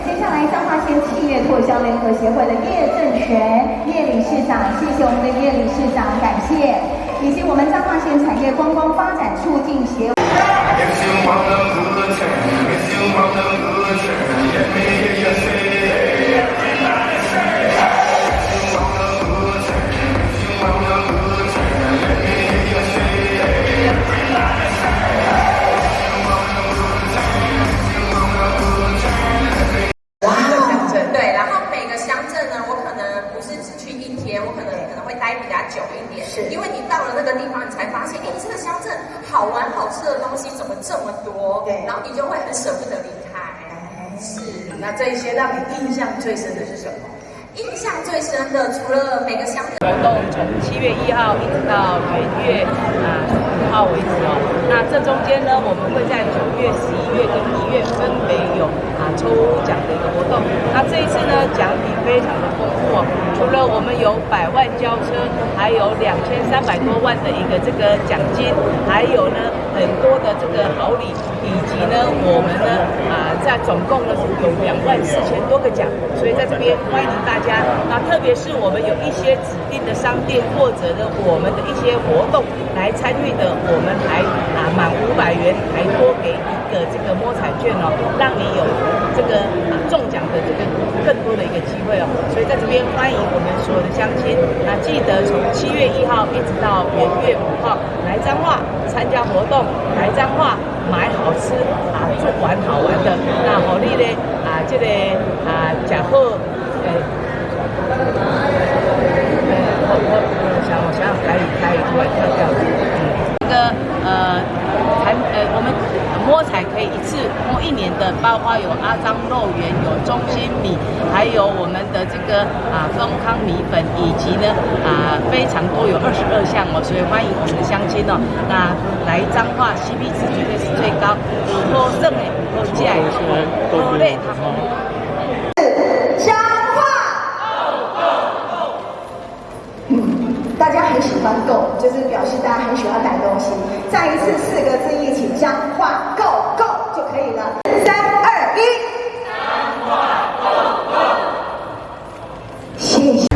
接下来彰化县企业拓销联合协会的叶正全叶理事长，谢谢我们的叶理事长，感谢，以及我们彰化县产业观光发展促进协会。我可能会待比较久一点，是因为你到了那个地方，你才发现，哎，这个乡镇好玩好吃的东西怎么这么多？对，然后你就会很舍不得离开。是，那这一些让你印象最深的是什么？印象最深的，除了每个乡镇活动从7月1号一直到元月5号为止哦。那这中间呢，我们会在9月、11月跟1月分别有抽奖的一个活动。那这一次呢，奖品非常的丰富哦。除了我们有100万轿车，还有2300多万的一个这个奖金，还有呢很多的这个好礼，以及呢我们呢在总共呢有24000多个奖，所以在这边欢迎大家。那特别是我们有一些指定的商店或者呢我们的一些活动来参与的，我们还满500元还多给一个这个摸彩券哦，让你有这个中奖的这个更多的一个机会哦。所以在这边欢迎我们所有的乡亲，那记得从7月1号一直到元月5号来彰化参加活动，来彰化买好吃做玩好玩的，那好利呢这个假货我想台语突然跳掉了。这个我们摸彩可以一次摸1年的，包括有阿张肉圆、有中心米，还有我们的这个丰康米粉，以及呢非常多有22项哦，所以欢迎我们的乡亲哦，那来彰化 CP 值绝对是最高，有好耍的，有好食的，好累他们。大家很喜欢购，就是表示大家很喜欢买东西。再一次4个字一起，彰化购购就可以了。3、2、1，彰化购购。谢谢。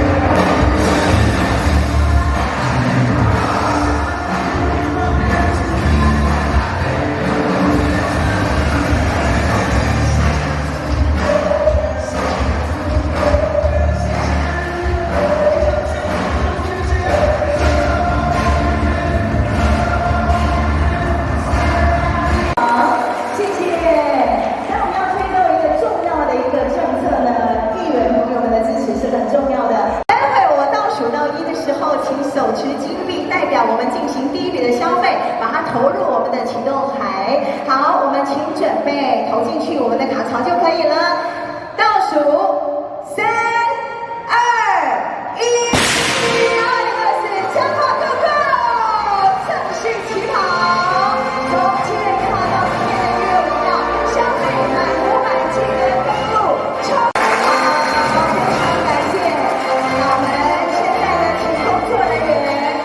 手持金币代表我们进行第一笔的消费，把它投入我们的启动台。好，我们请准备投进去我们的卡槽就可以了。